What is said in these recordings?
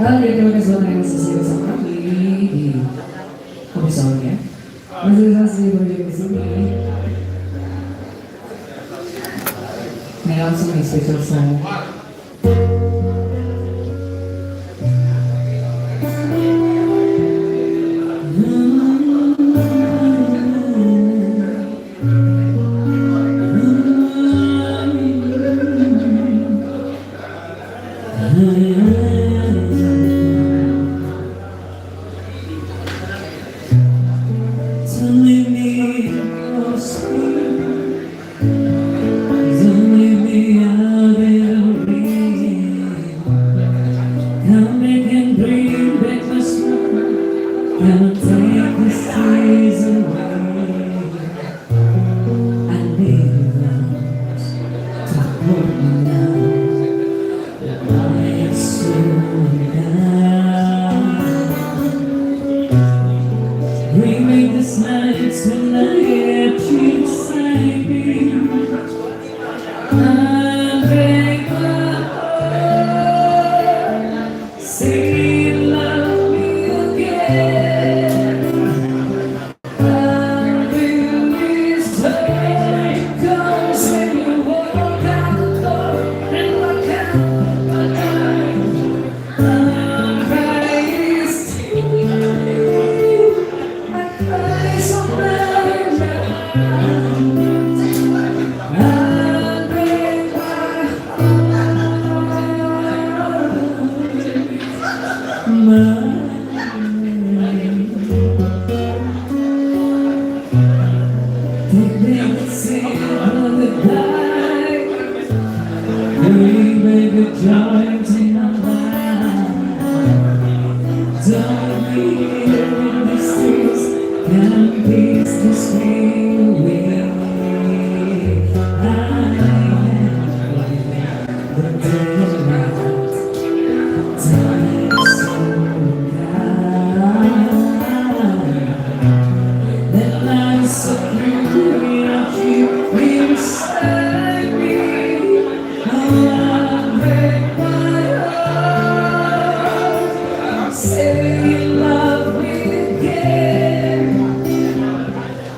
Kaya, terima kasih banyak yang sesi bersama kami di Komisioner. Masih berada di sini. May langsung may special song. Remake this night tonight, you say me. I break my heart, say you love me again. I really sorry, 'cause when you walk out the door and walk out my time, I'm crying still. I cry so bad now. I break my giant in my mind. Don't leave in the streets, can't peace this way. I am the day and night, time so kind. That light so clear, you keep beside me. I break my heart, say you love me again.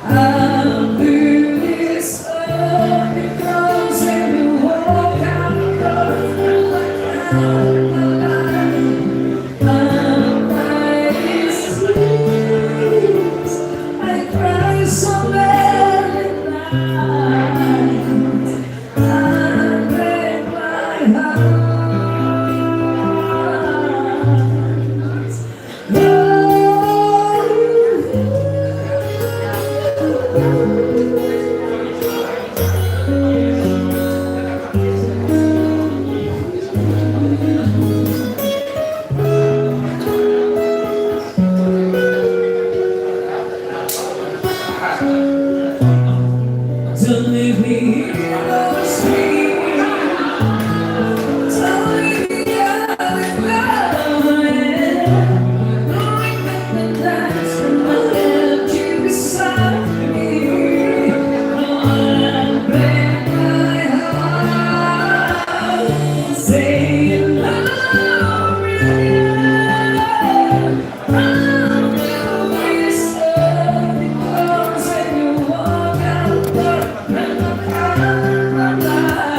I'll do this all because when you walk out the door, out my life, I'm crying tears. I cry so bad at night. I break my heart. Don't leave me here on the street. Don't leave me out in love. Knowing that the nights when I left you beside me. Oh, I break my heart. Say you love me again. I'm doing so because when you walk out the door, and I cry my life.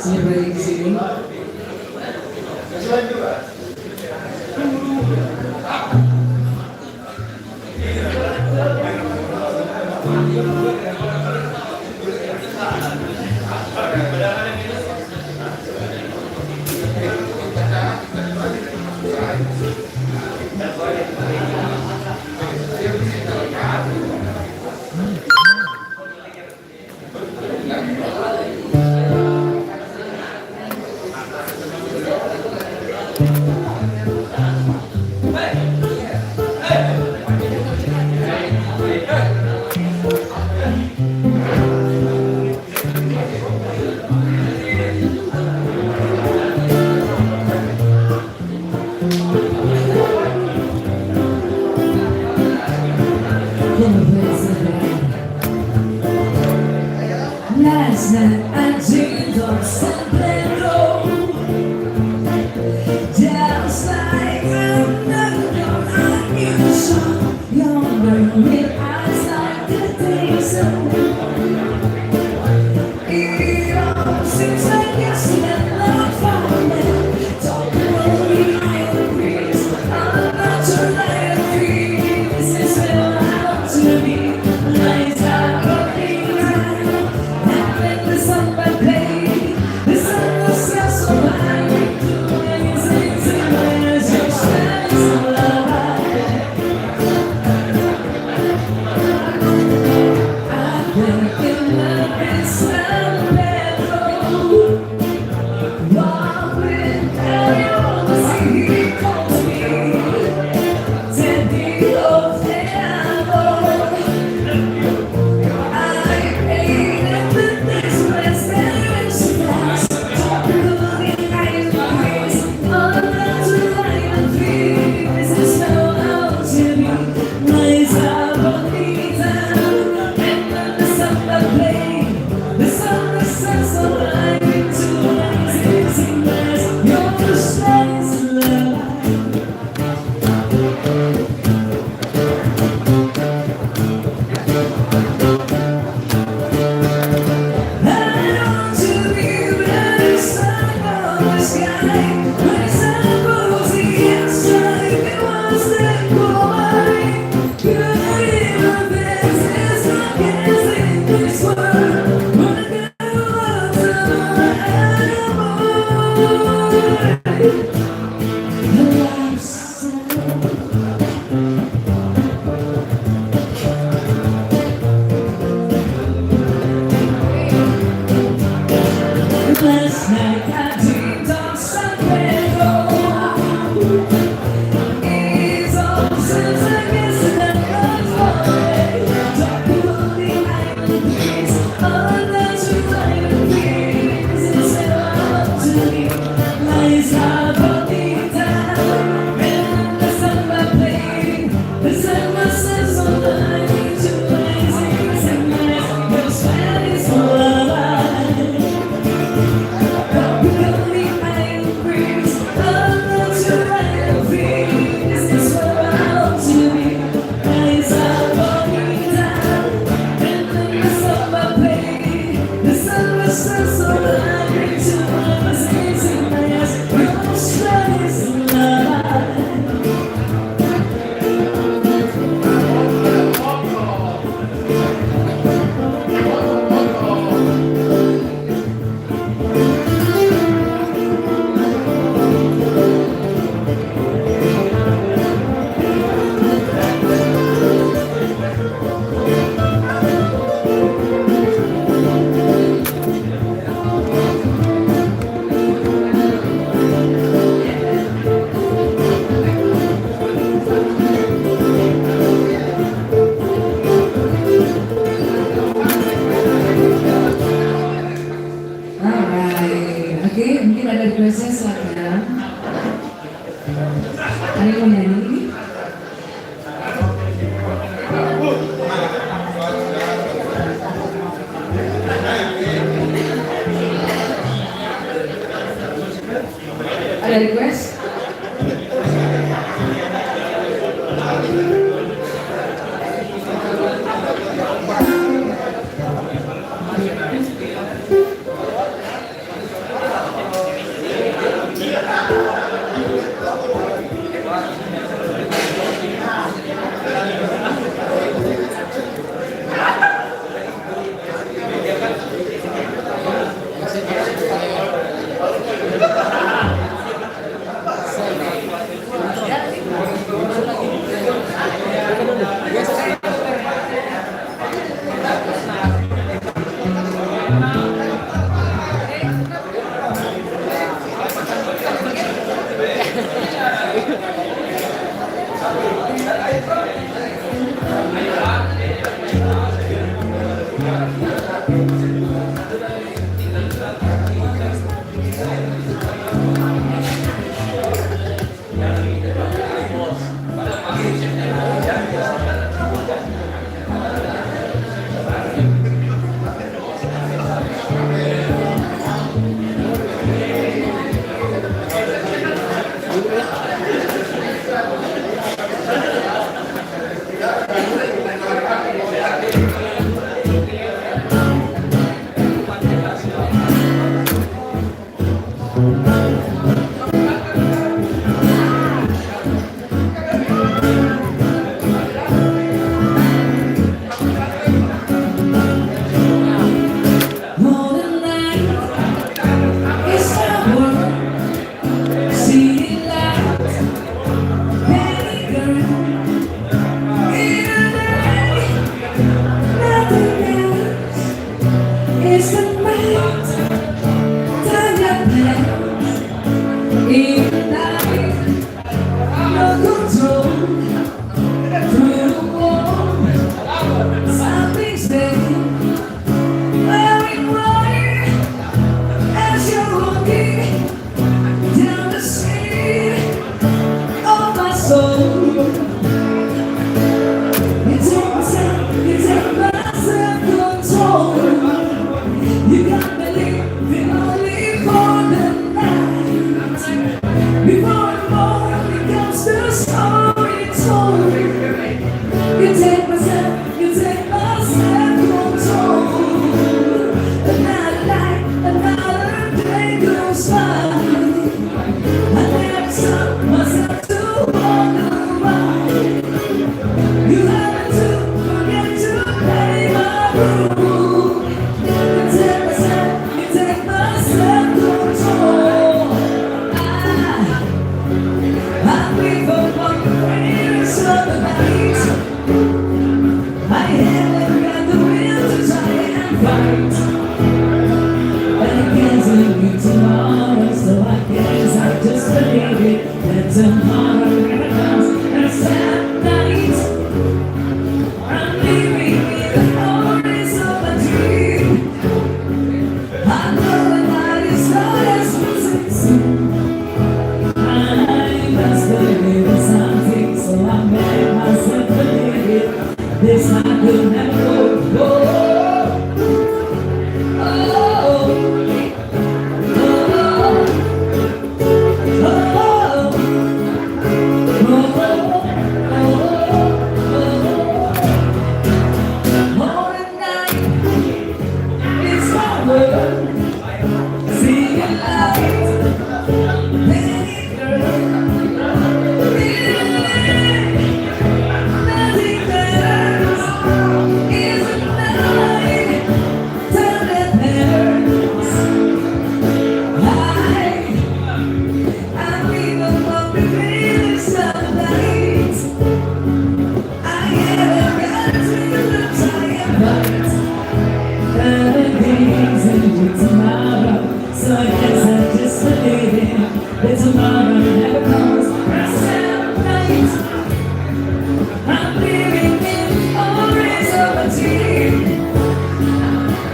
Celebrating. Last night I dreamed of San Pedro, just like another I knew some younger with eyes like the days of it all seems like yesterday, not far away. Talking only I breeze, I'm not sure that I feel. This is where I want to be. Lights are burning bright. The sun by play, the sun was just so high. Amazing as your stars alive. I've been in love with San Pedro. Walk with Ariel, the sea calls me. Teddy of the Last night I dreamed of San Pedro. It's all since I guess that I'm falling. Talking on the island breeze, all that you like to be. This is where I want to be. Lights are burning down, and the sun by playing. The sun was set so light to blazing sunrise. Your smile is so alive. Oke, mungkin ada requestnya silakan. Ada yang mau nyanyi? Ada request? More than life, it's our world. See it light, baby girl. In a day, nothing else. It's the night, time you play. In the night, no control. Through the wall, something's there. Wearing white as you're walking down the street of my soul. You take myself, you take my self-control. You got me living only for the night. Before the morning becomes the story told. You take myself, you take my self-control. Another night, another day goes by. I never stop myself to wonder why. You have to forget to pay my rule. You take myself, you take my self-control. I'm free for one greatest of the night. I haven't got the will to try and fight. But I can't tell you tomorrow, so I guess I'll just believe it. That tomorrow never comes, and it's that night. I'm living in the forest of my dream. I know the night is not as soon. I must believe in something, so I made myself believe it. This night will never go. Oh, oh, more than night, it's my world. See it light, baby girl. Nothing matters. Is it night? Time that matters. I'm even more convinced of the night. I haven't got to try and fight. The things into tomorrow, so I guess I just believe it. That tomorrow never comes. It's that night. I'm living in the forest of a dream.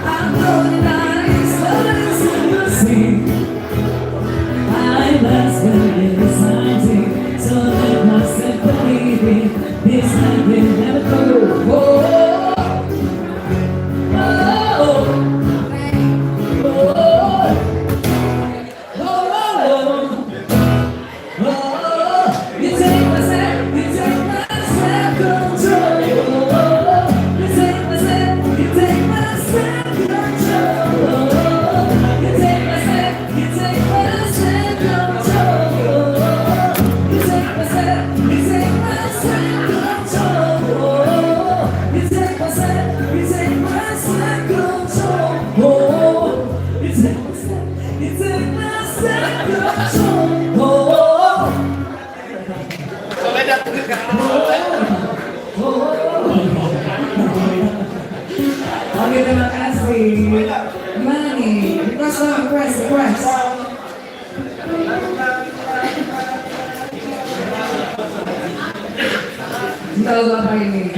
I know the night is not as you see. I must believe in something, so let myself believe it. This night will never go. Oh, oh, oh, oh, oh, oh. request. Tahu apa ini?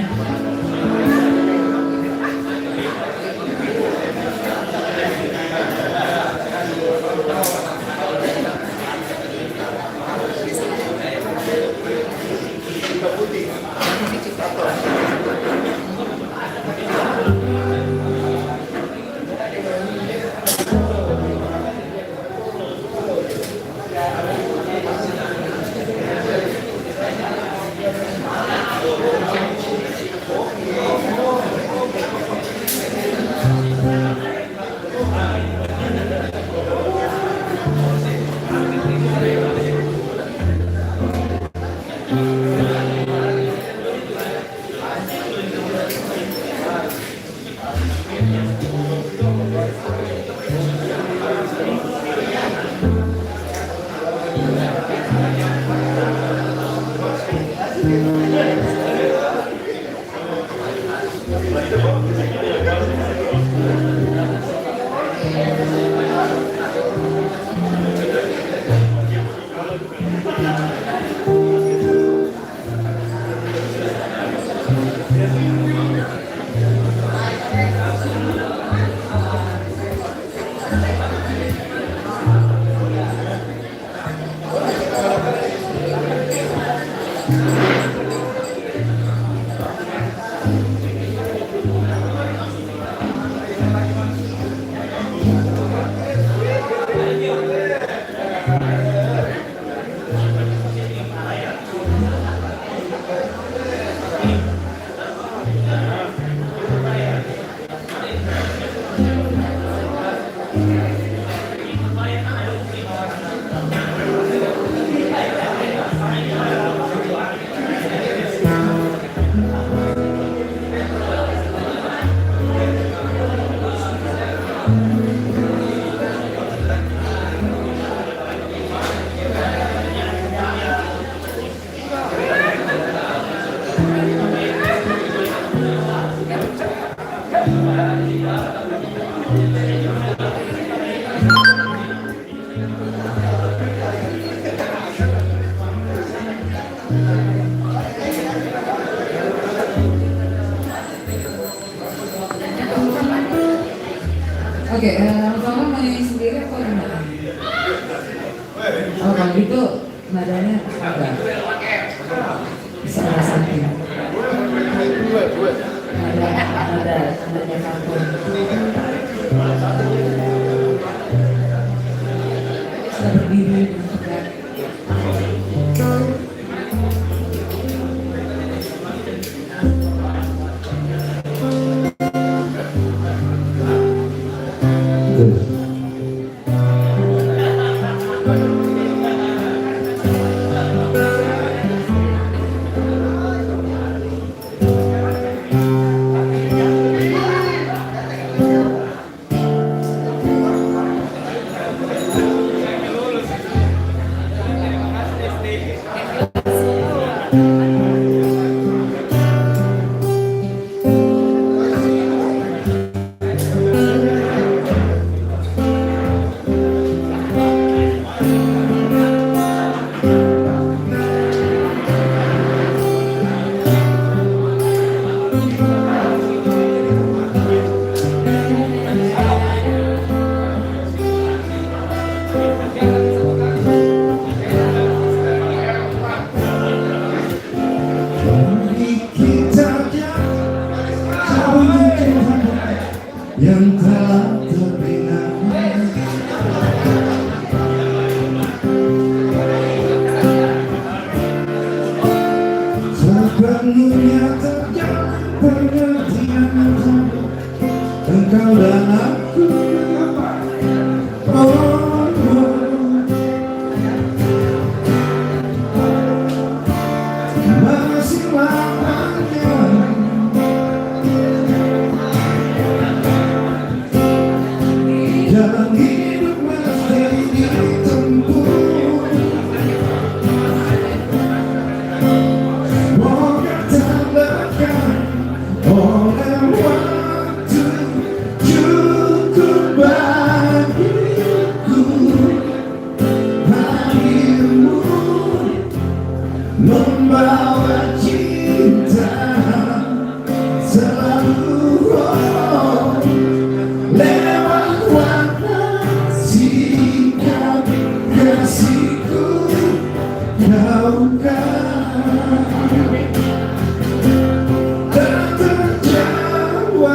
Oke, Bapak mau nyanyi sendiri apa gimana? Oh, kalau gitu nadanya agak bisa rasain. Nadanya kampung. Bisa berdiri tegak. Yang telah terbina sepenuhnya terjalin pengertian engkau dan aku. Masih lamanya jalan hidup mesti ditempuh. Semoga tambahkan oleh waktu cukup bagiku. membawa cinta selalu lewat warna sikap kasihku kau kan tak terjawab.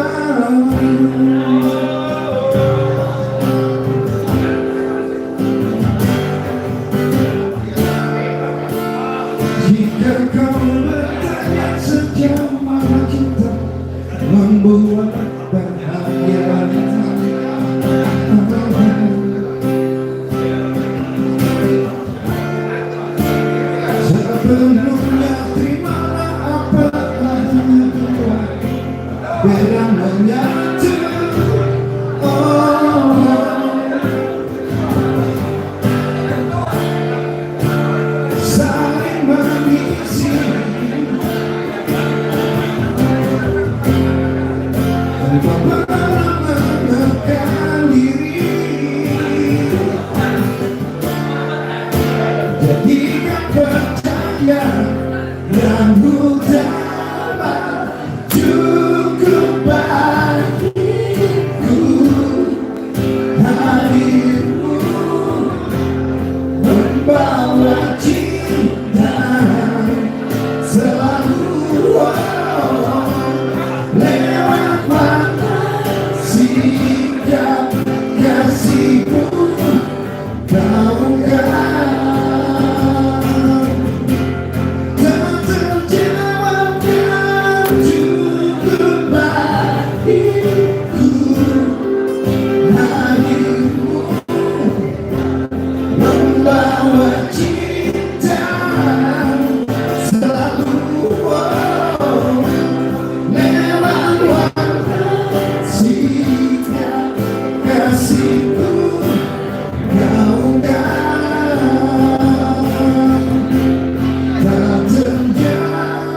Jika kau bertanya sejauh mana kita membuat bahagia, sebelumnya terimalah apa adanya dua, beda menyatu. Saling mengisi tanpa pernah menekan diri. Jadikan percaya yang utama cukup bagiku. Hadirmu membawa cinta selalu lewat mata sikap kasihmu kau kan tak terjawab dan cukup bagiku. Hadirmu membawa cinta selalu lewat warna sikap kasihku kau kan tak terjawabkan.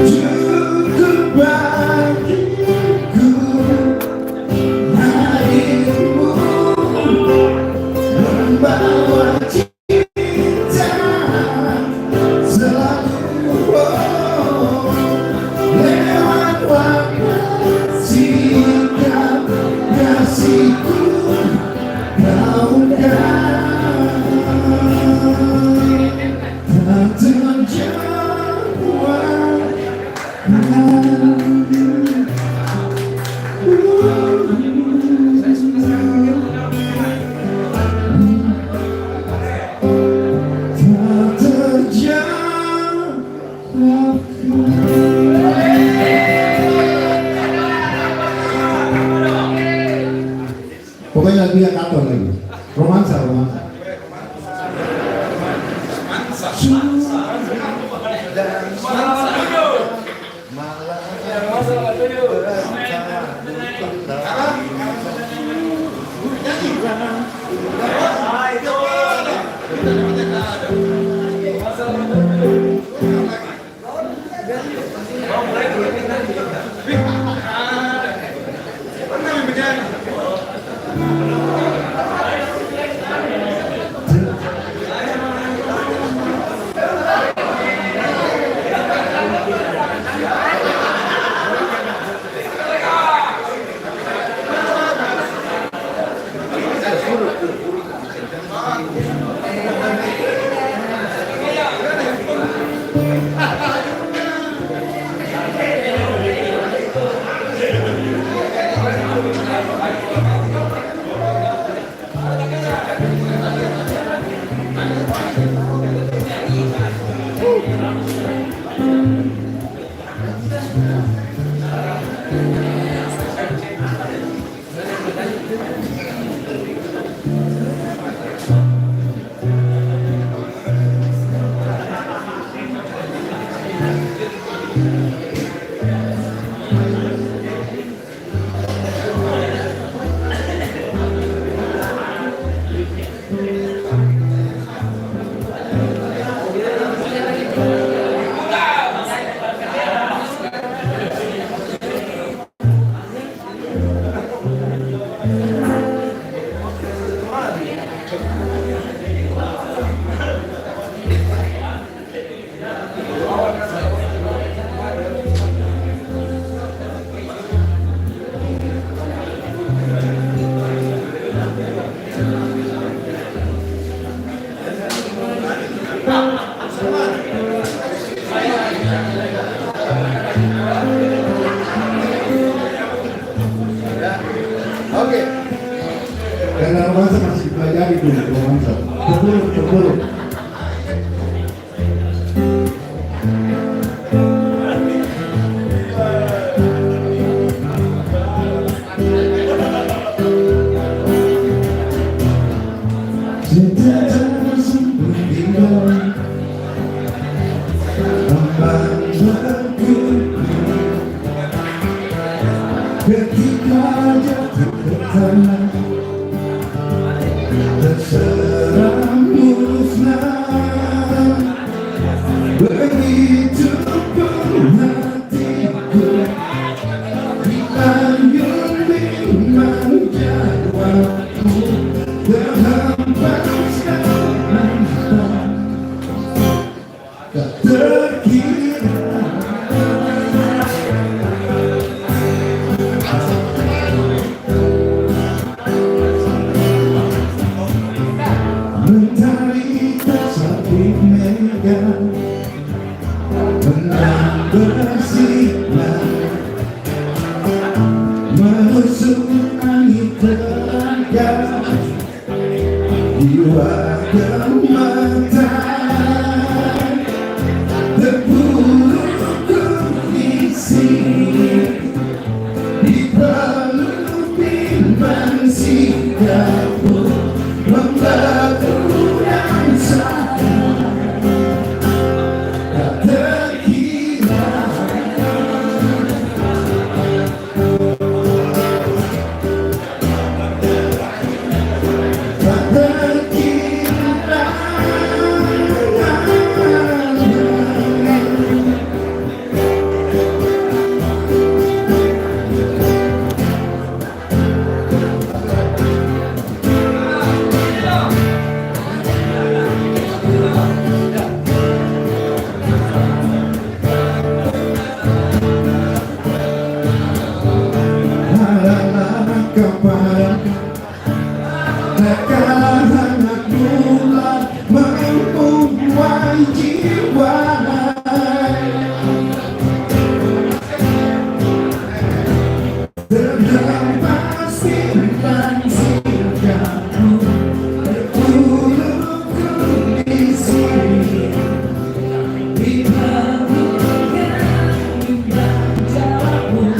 Cukup bagiku hadirmu membawa cinta selalu lewat warna sikap kasihku kau kan tak terjawab. Tak terjawab. Pokoknya lagu yang katon lagi. Romansa. buruk. Ketika jatuh ke tanah terserah musnah, begitu pun hatiku diayun bimbang jadwalku terhempaskan tak terkira. Mentari tersabit mega menang bersinar, menusuk angin tenaga jiwa gemetar, terpuruk isi di peluk bimbang sikapku membantu dan salah tak terkira. Tak terkira. Kepadaku tak kalah hangat bulan membuai jiwa, terhempas bimbang sikapku terpuruk kondisi di bagian bimbang jawabmu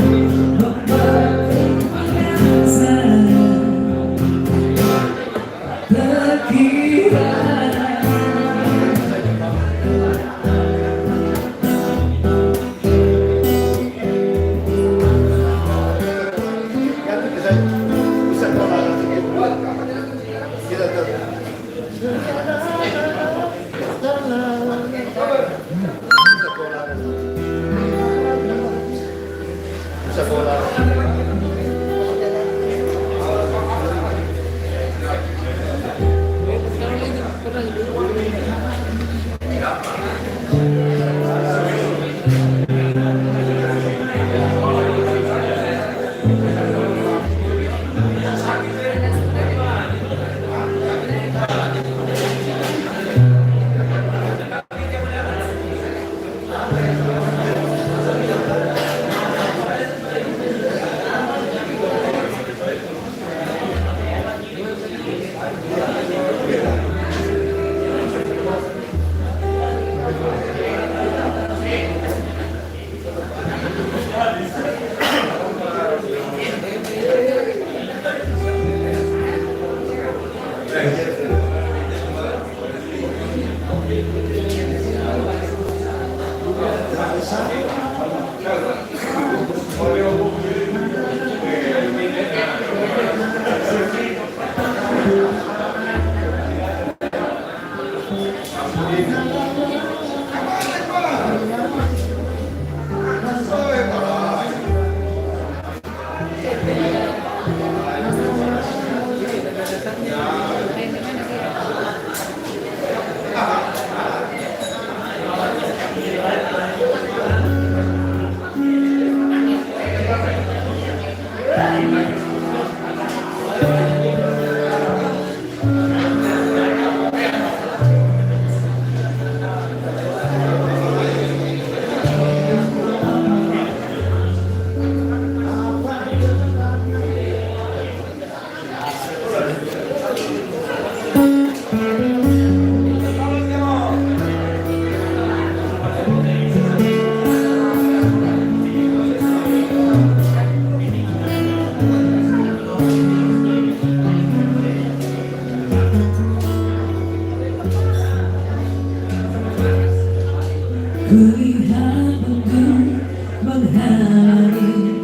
Kulihat mendung menghalangi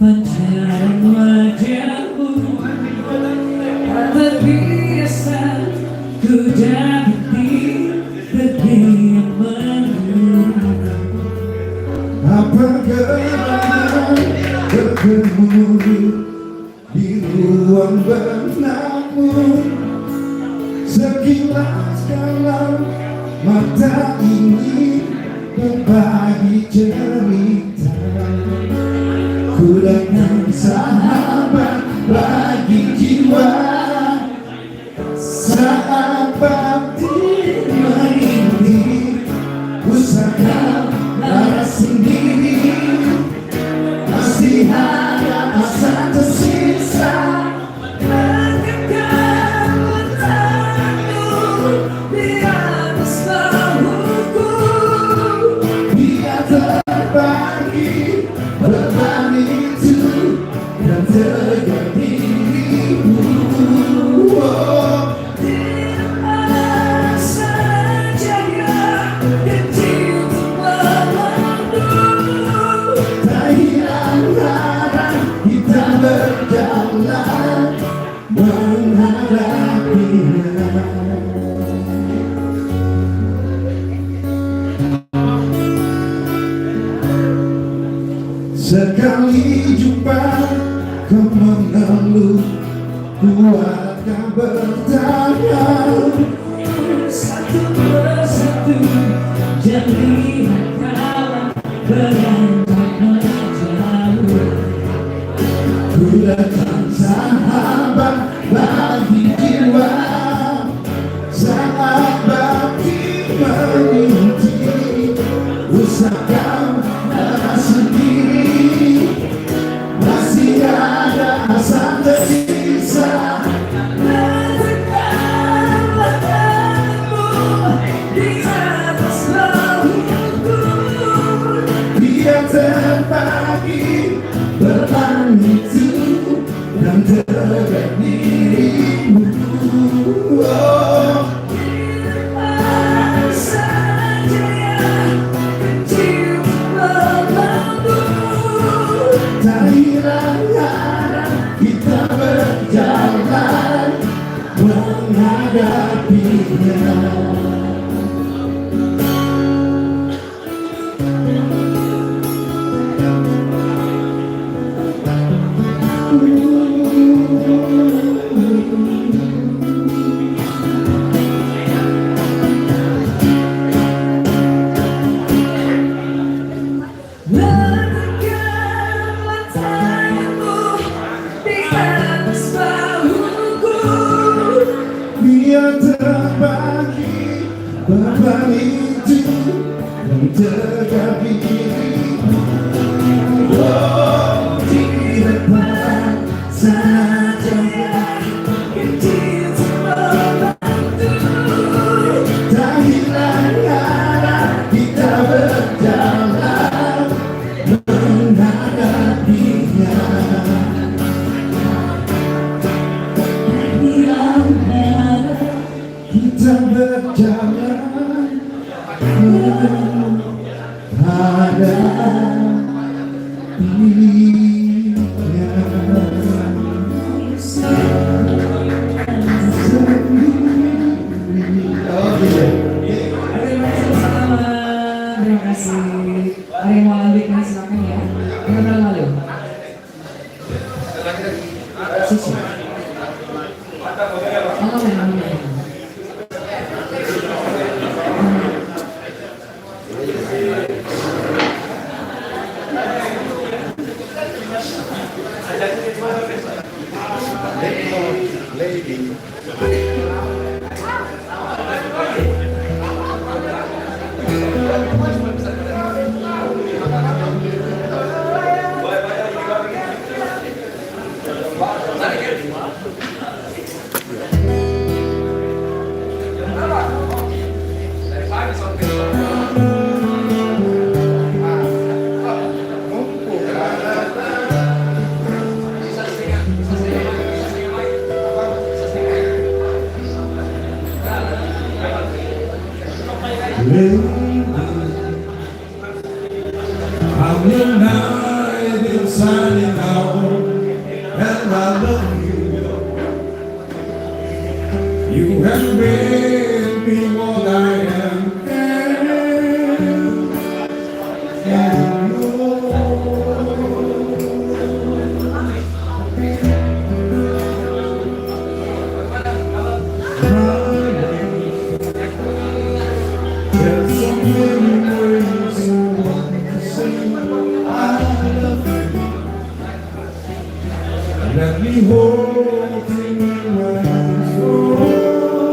pancaran wajahmu. Tak terbiasa ku dapati berdiam menunggu. Apa gerangan bertemu di ruang benakmu? Sekilas kalau mata ini berbagi cerita, ku datang sahabat bagi jiwa. Saat batin merintih, usaha lara sendiri, masih ada asa tersisa. Bagaikan letakmu di atas bahuku. Biar terbagi beban itu dan tegak dirimu. Oh, Tidak saja yang kecil terlalu. tak hilang arah kita berjalan menghadapinya. Sekali jumpa kau mengeluh, kuatkah bertanya? Satu persatu jadi kawan berantak menjauh. Ku datang sahabat bagi jiwa. Saat batin merintih, usahakan lara sendiri, masih ada asa tersisa. Letakkan letakmu di atas bahuku. Biar terbagi beban itu dan tegak dirimu. Oh, Tidak saja yang kecil terlalu. tak hilang arah kita berjalan menghadapinya. Letakkan letakmu di atas bahuku. Biar terbagi beban itu dan tegak dirimu. Oh, Di depan saja yang kecil terlalu. tak hilang arah kita berjalan menghadapinya. Hilang arah Kita berjalan Terima kasih. Ada yang mau lanjut nih, silakan ya. Yang mana lalu? Sisi. Malam. made me what I am. And there's so many ways I want to say I love you. Let me hold you in my arms forevermore.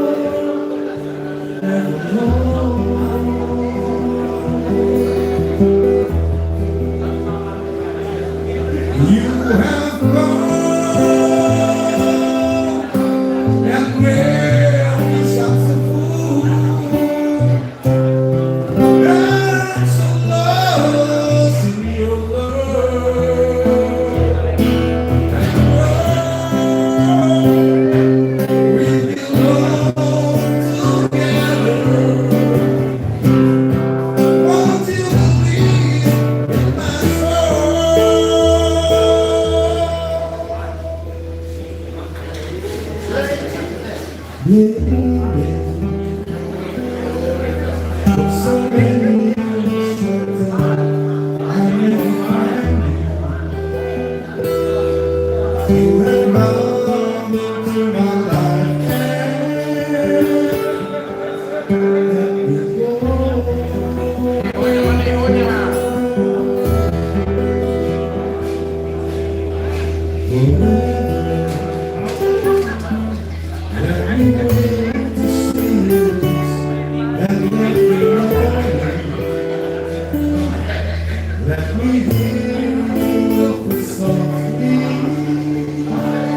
You have gone and made me such a fool. I'm so lost in your love. We belong together. Won't you believe in my soul? So many years I never find you. You have come into my life and let me go. Let me wait to see you and let me know. Let me hear you softly in my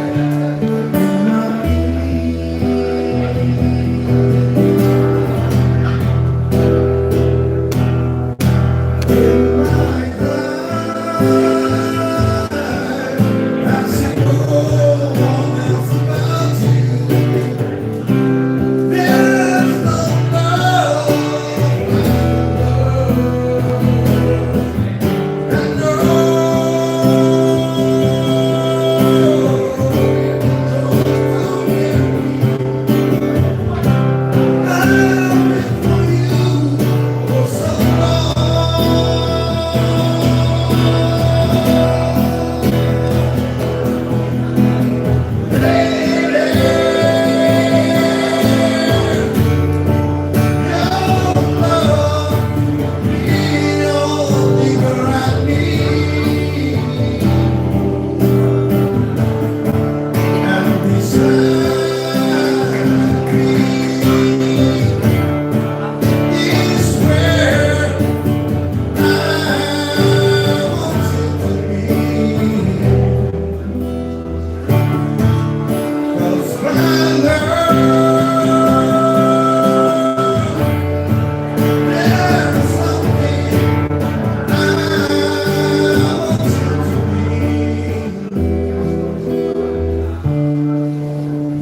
ear. In my life, as you go on else about you, there's no love and no.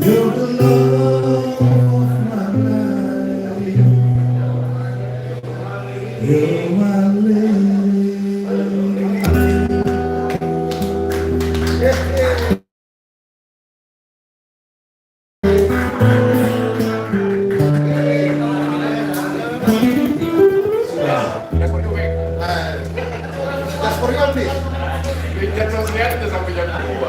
You're the love of my life. You're my lady. Gas for you, please. Jam 9 udah sampai jam 2.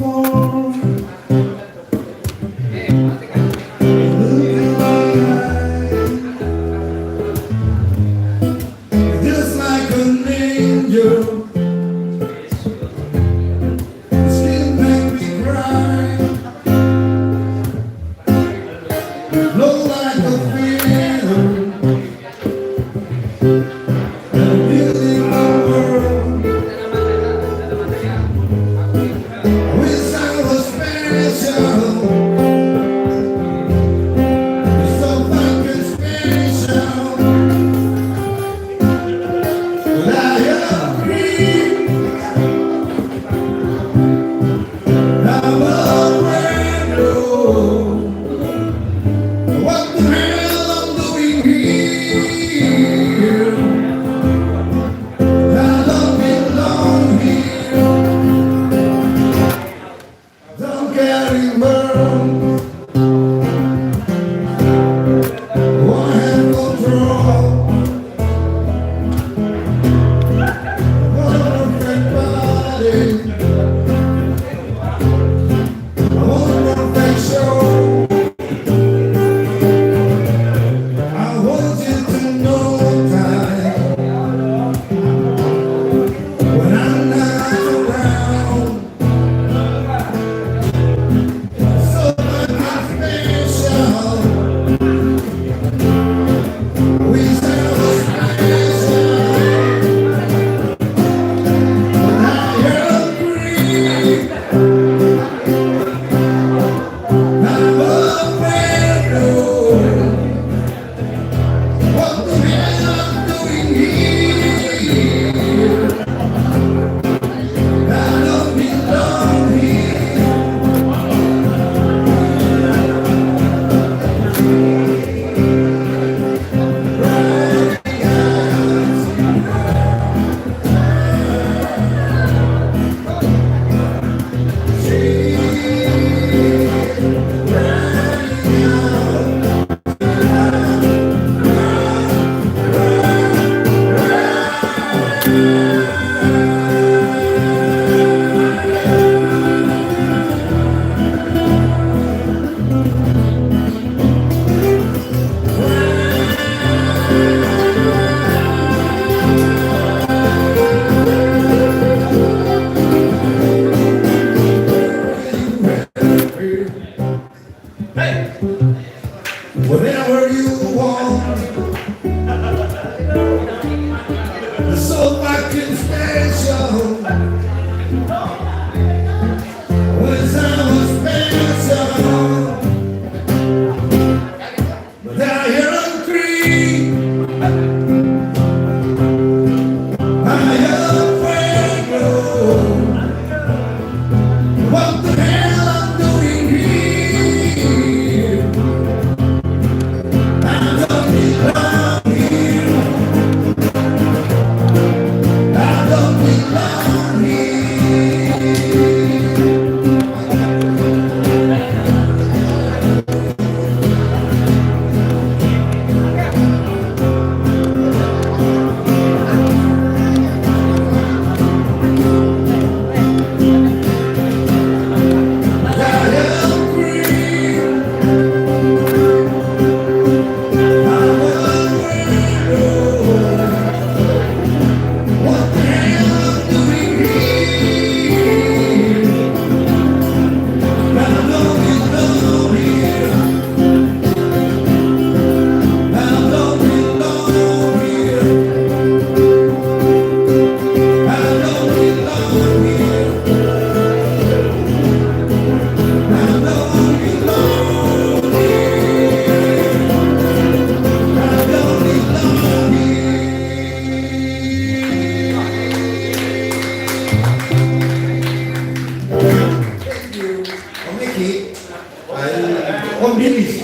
before. Look in my eyes, just like an angel. Skin make me cry, blow like a feather. Building the world. I wish I was special, so fucking special. But I agree, I'm afraid of what the hell I'm doing here. I don't belong here. Don't carry words. Won't have control. Want a perfect body. I want a perfect show. I want you to know time when I'm not around. So fucking special. We sound special. But I agree, I'm afraid of what the hell I'm doing here. I don't belong here. Whatever you want, it's so fucking special. When someone's special, but I hear agree, I'm afraid of what the hell I'm doing here. I don't belong here. I don't belong here. Om Bilis.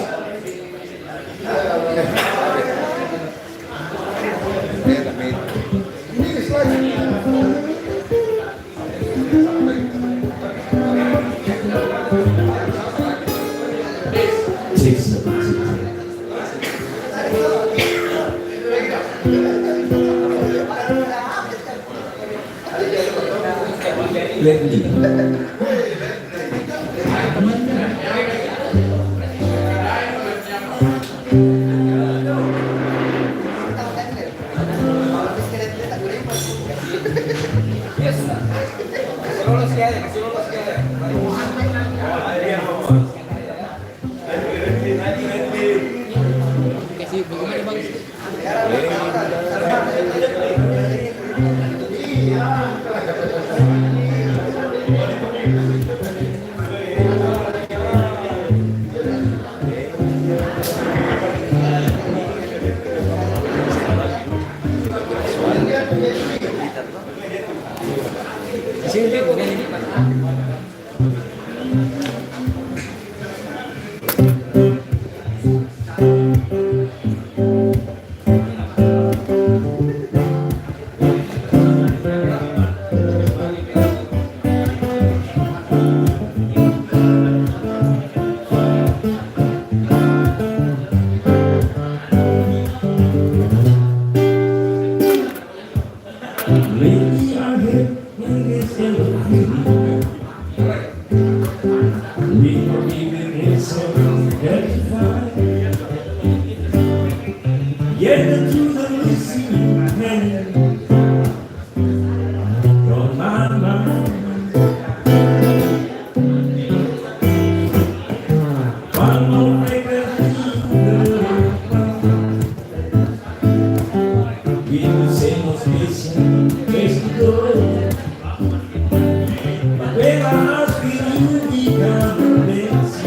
Let me. Lately I have been getting we don't even get so gratified. Yet the truth of the sea on my mind. One more thing that we the same old place to go. But when I ask you, we come next.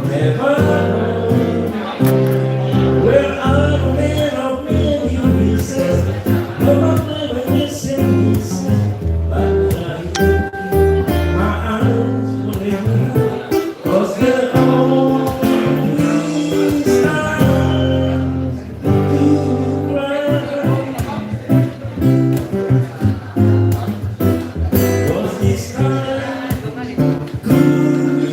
Never know. Well, I'm a man of many reasons. No, I'm never missing pieces. But my eyes will never, 'cause they're always start to cry. 'Cause this time could be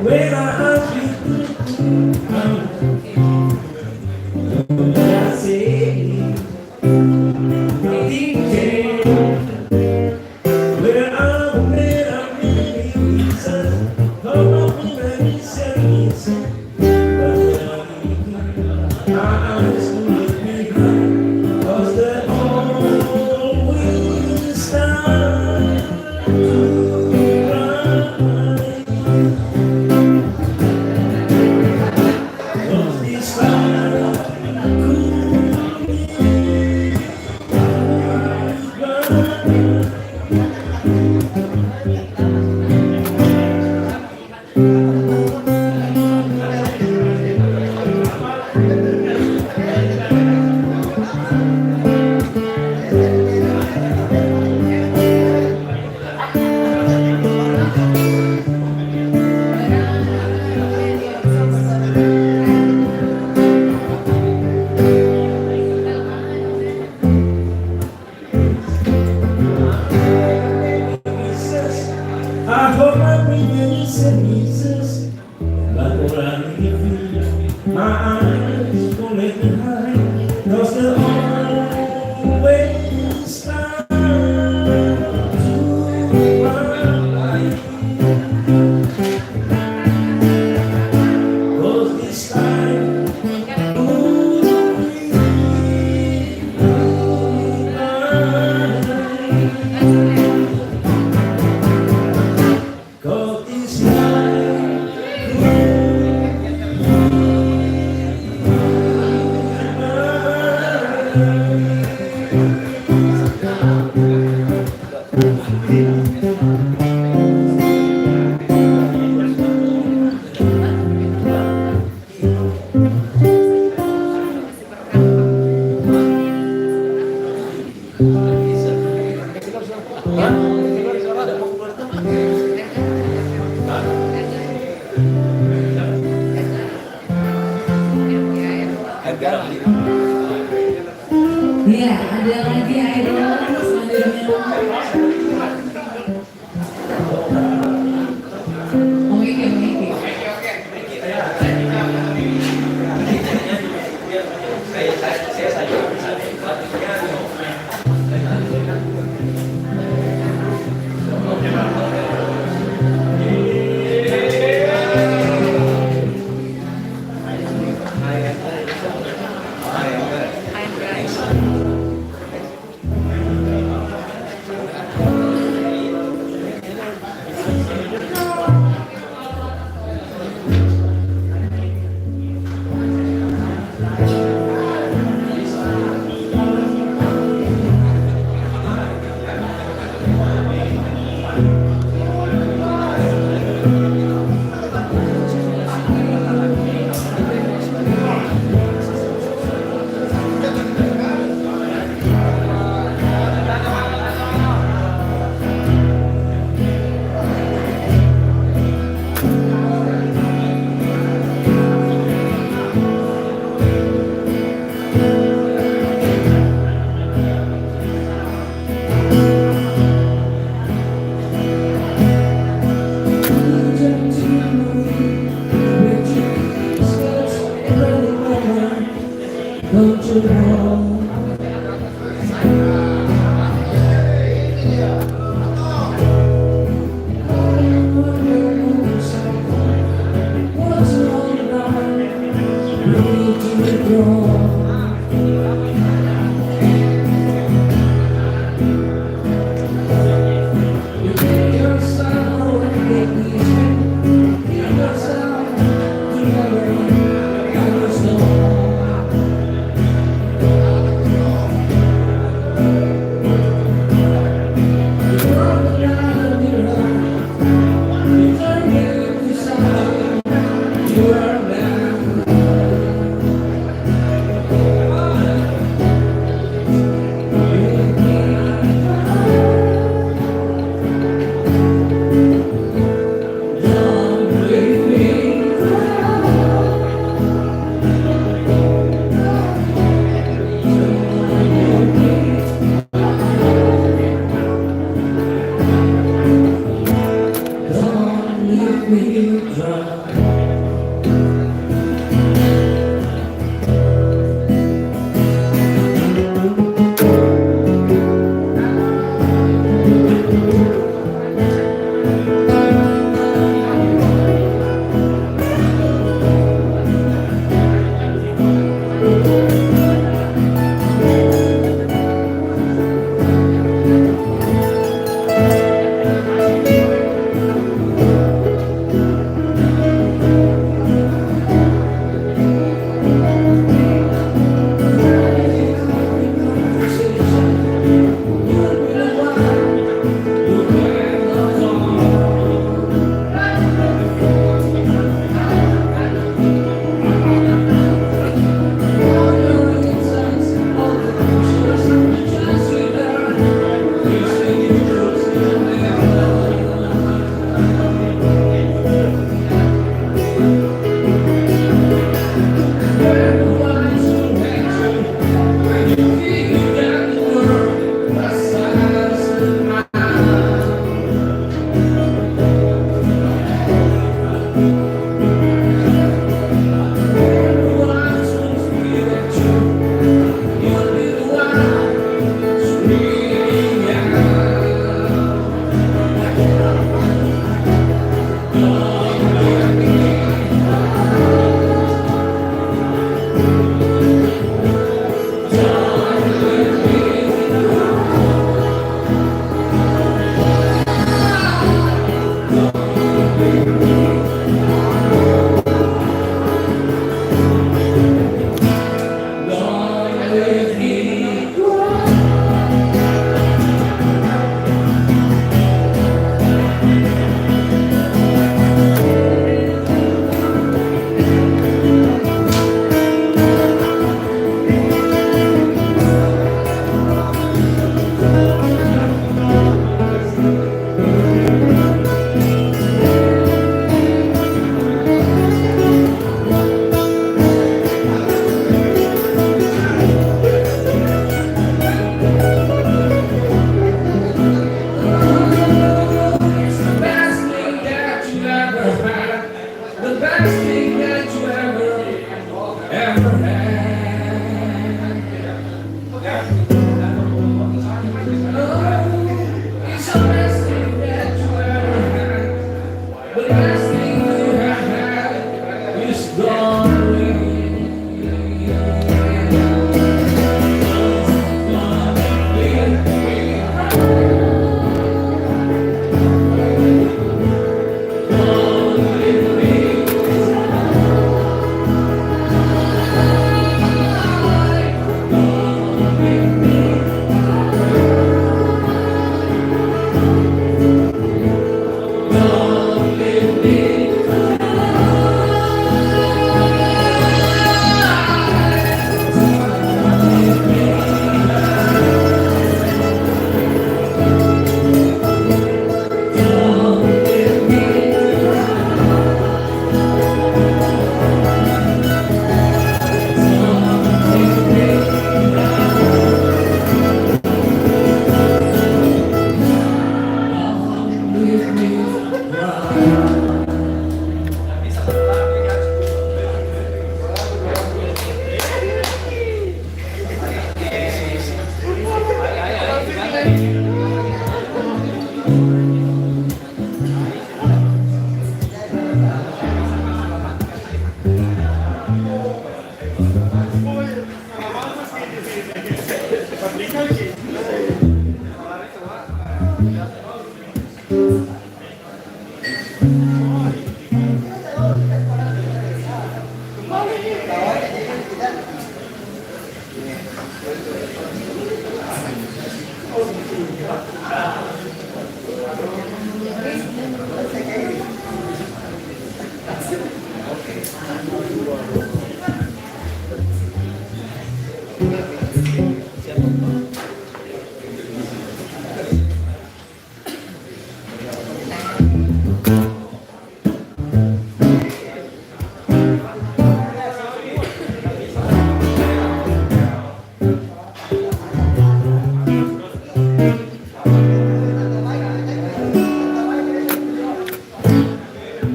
when I ask you I say, well, I'm a man of many reasons. No, I'm many reasons. But my eyes will be high, 'cause they're always start to cry. 'Cause this time could be I hope I bring you some pieces, but what I need you, my eyes won't let me hide, 'cause they're always start to cry. 'Cause this time, cause this time Iya, ada lagi idol selanjutnya. Oh, Miki.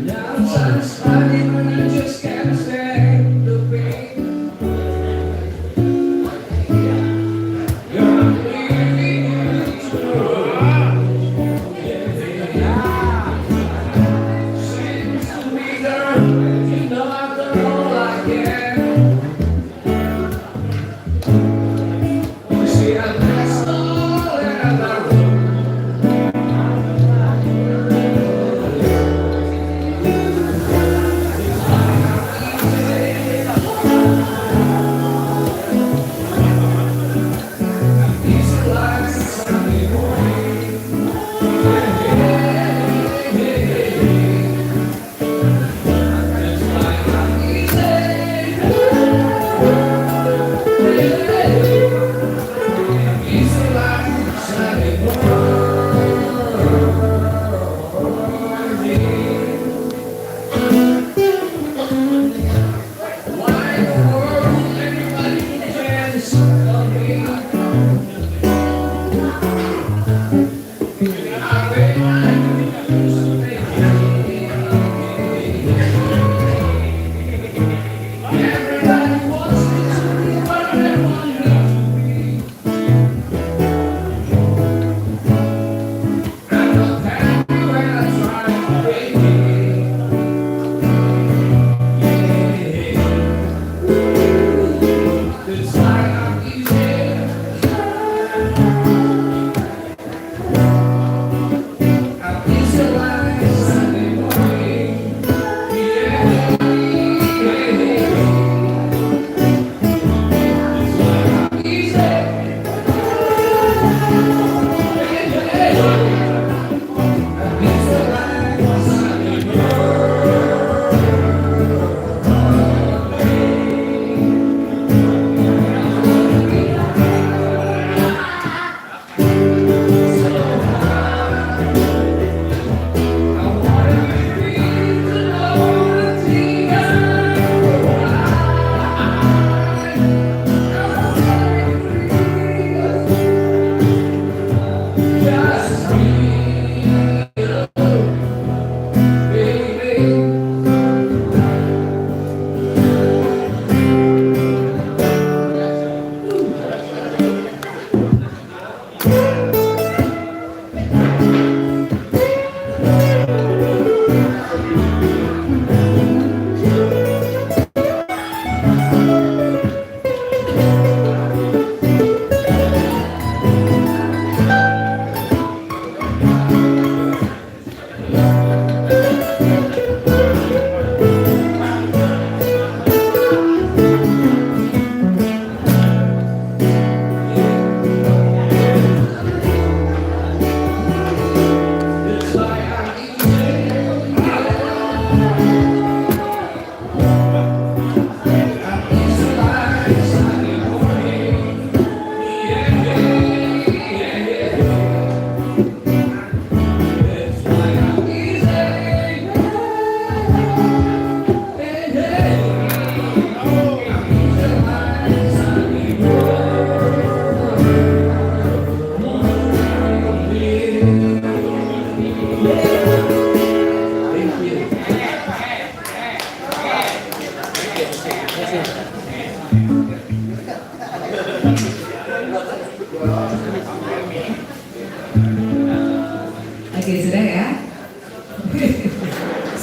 Now I'm satisfied when I just can't stand the pain. You're not leaving seems to be there. You know I've done all I can. You see, I've lost all that I wrote.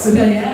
Sudah ya?